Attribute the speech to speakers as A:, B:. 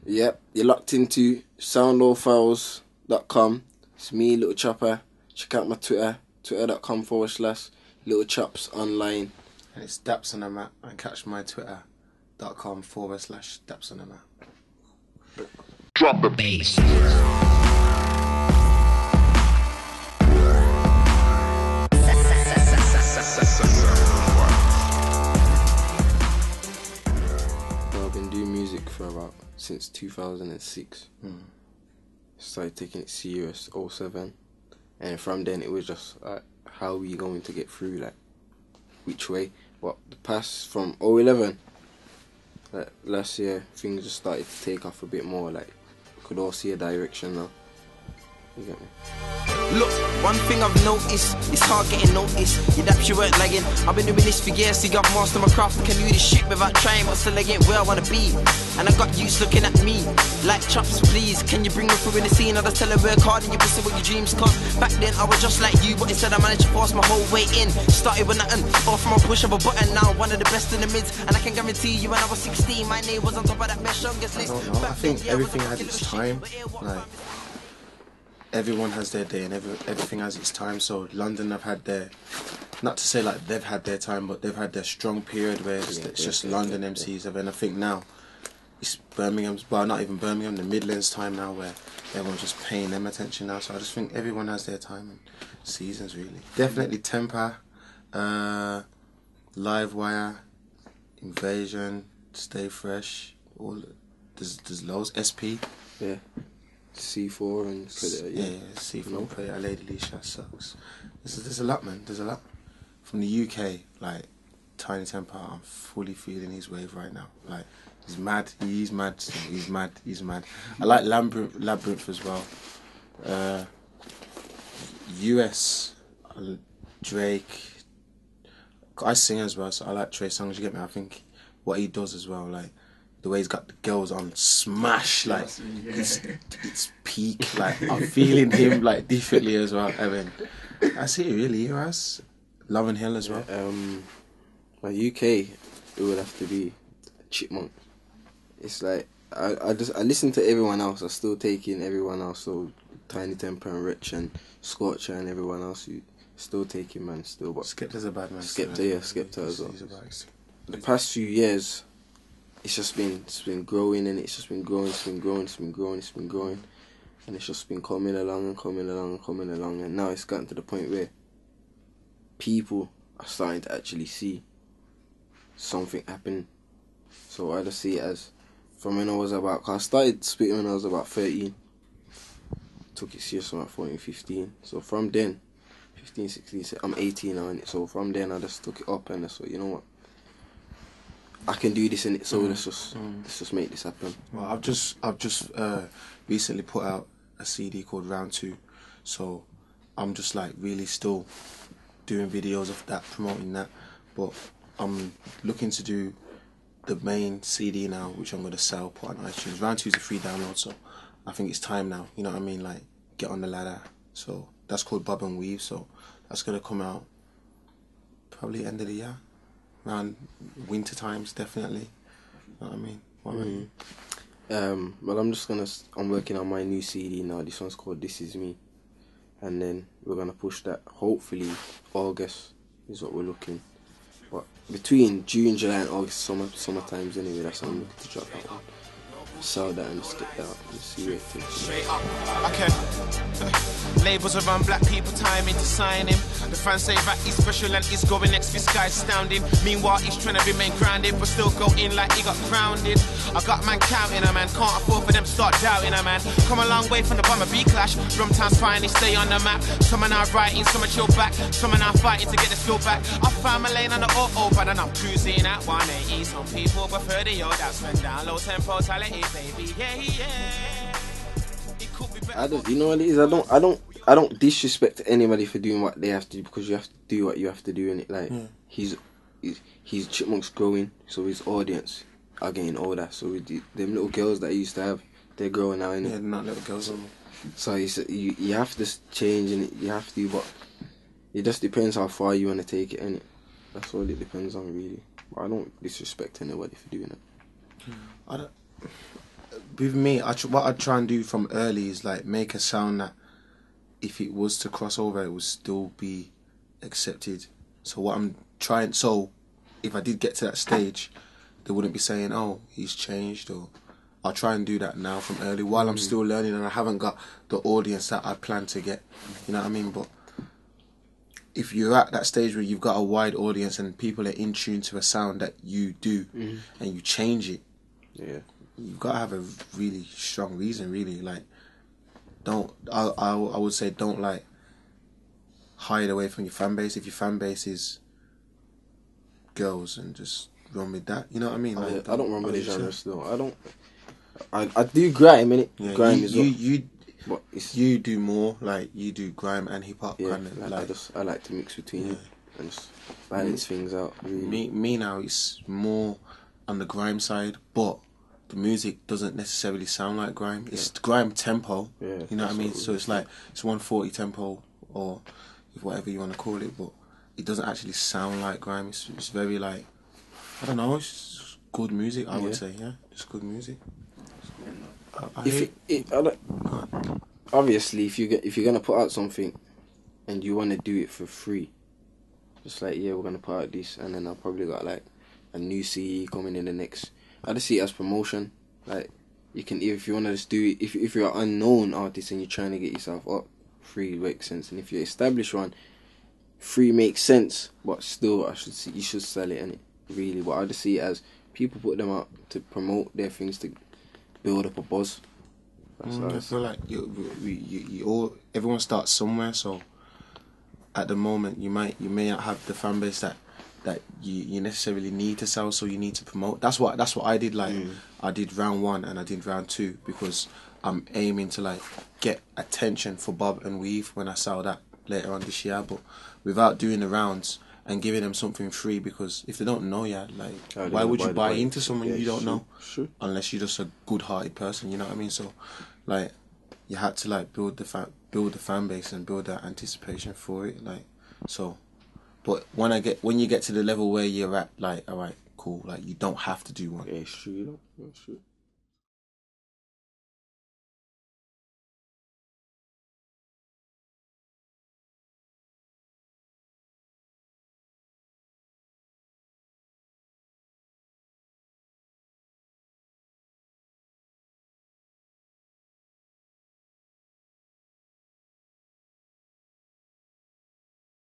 A: Yep, you're locked into Soundophiles.com. It's me, Lil Choppa. Check out my Twitter, twitter.com/Lil Chops online.
B: And it's Dapz on the map. And catch my twitter.com/Dapz on the map.
C: Drop the bass.
A: I've been doing music for since 2006. Started taking it serious 07, and from then it was just like, how are we going to get through, like which way. But the past from 011, like last year, things just started to take off a bit more. Like could all see a direction now. You get me?
D: Look, one thing I've noticed, it's hard getting noticed. Your daps, you weren't lagging. I've been doing this for years, see, I've mastered my craft. I can do this shit without trying, but still I get where I wanna be. And I got youths looking at me like, Chops, please, can you bring me through in the scene? I just tell her work hard and you pursue what your dreams. Cause back then I was just like you, but instead I managed to force my whole way in. Started with nothing, off from a push of a button. Now one of the best in the mids. And I can guarantee you when I was 16, my name was on top of that best youngest list.
B: I don't know, I think everything has its time. Like, everyone has their day and everything has its time. So London have had their, not to say like they've had their time, but they've had their strong period where it's just London MCs. And I think now it's Birmingham's, well, not even Birmingham, the Midlands time now, where everyone's just paying them attention now. So I just think everyone has their time and seasons, really. Definitely Temper, Livewire, Invasion, Stay Fresh, all there's loads. SP,
A: Yeah. C4 and Predator,
B: yeah, C4, Predator, Lady Leisha, sucks. There's a lot, man. There's a lot. From the UK, like Tiny Temper, I'm fully feeling his wave right now. Like he's mad. He's mad. He's mad. I like Labyrinth as well. US, Drake. I sing as well, so I like Trey Songz. You get me? I think what he does as well, like the way he's got the girls on smash, like it's peak. Like I'm feeling him like differently as well. I mean, that's it really. Us, Lauren Hill as well.
A: My UK, it would have to be Chipmunk. It's like I listen to everyone else. I still take in everyone else. So Tiny Temper and Rich and Scorcher and everyone else. You still taking, man. Still, but
B: Skepta's a bad man.
A: Skepta as well.
B: He's a bad.
A: The past few years, it's been growing, and it's been growing, and it's just been coming along, and now it's gotten to the point where people are starting to actually see something happen. So I just see it as from when I started spitting when I was about 13, took it serious from about 14, 15. So from then, 15, 16, I'm 18 now, and so from then I just took it up, and I thought, you know what, I can do this in it, so let's just make this happen.
B: Well, I've just recently put out a CD called Round 2, so I'm just like really still doing videos of that, promoting that, but I'm looking to do the main CD now, which I'm going to sell, put on iTunes. Round 2 is a free download, so I think it's time now, you know what I mean, like get on the ladder. So that's called Bob and Weave, so that's going to come out probably end of the year. Around winter times, definitely. You know what I mean?
A: Well, I'm working on my new CD now. This one's called This Is Me, and then we're gonna push that. Hopefully, August is what we're looking. But between June, July, and August, summer times anyway. That's when I'm looking to drop that one. Sell that and just get that out and see where it takes.
E: Straight up, okay. Labels around black people timing to sign him. The fans say that he's special and he's going next, this guy's astounding. Meanwhile, he's trying to remain grounded, but still go in like he got grounded. I got man counting a man, can't afford for them to start doubting a man. Come a long way from the bomber B clash. Drumtown's finally stay on the map. Some are now writing, some are chill back. Some are now fighting to get the skill back. I found my lane on the auto, but then I'm cruising at 180. Some people prefer the old that's when down low tempo tality, baby. Yeah. It could be better.
A: You know what it is? I don't disrespect anybody for doing what they have to do, because you have to do what you have to do, in it. Like he's Chipmunk's growing, so his audience are getting older. So them little girls that he used to have, they're growing now, innit?
B: Yeah, not little girls anymore.
A: So you have to change, and you have to, but it just depends how far you want to take it, innit? That's all it depends on, really. But I don't disrespect anybody for doing it.
B: with me, what I try and do from early is like make a sound that if it was to cross over, it would still be accepted. So what I'm trying, so if I did get to that stage, they wouldn't be saying, "Oh, he's changed," or I'll try and do that now from early while I'm still learning and I haven't got the audience that I plan to get. You know what I mean? But if you're at that stage where you've got a wide audience and people are in tune to a sound that you do and you change it, you've got to have a really strong reason, really. Like, I would say don't like hide away from your fan base. If your fan base is girls, and just run with that, you know what I mean? Like,
A: I don't run with the genre still. I do grime, innit?
B: Yeah,
A: Grime is
B: you do more, like you do grime and hip hop,
A: yeah,
B: kind of like
A: I like to mix between it and just balance things out. Really.
B: me now. It's more on the grime side, but the music doesn't necessarily sound like grime. It's grime tempo.
A: Yeah,
B: you know what I mean. So it's like it's 140 tempo or whatever you want to call it, but it doesn't actually sound like grime. It's very like, I don't know. It's good music. I would say, it's good music.
A: Obviously, if you're gonna put out something and you want to do it for free, just like we're gonna put out this, and then I've probably got like a new CE coming in the next. I just see it as promotion. Like, you can, if you want to just do it, if you're an unknown artist and you're trying to get yourself up, free makes sense. And if you're established one, free makes sense. But still, you should sell it, innit? Really. But I just see it as people put them out to promote their things, to build up a buzz.
B: I feel like you all, everyone starts somewhere. So at the moment, you may not have the fan base that you necessarily need to sell, so you need to promote. That's what I did. Like, I did round 1 and I did round 2 because I'm aiming to like get attention for Bob and Weave when I sell that later on this year, but without doing the rounds and giving them something free, because if they don't know yet, like, why would you buy into someone you don't know?
A: Sure.
B: Unless you're just a good-hearted person, you know what I mean? So, like, you had to like build the fan base and build that anticipation for it, like, so. But when you get to the level where you're at, like, all right, cool, like, you don't have to do one.
A: Yeah, it's true, you know. It's true.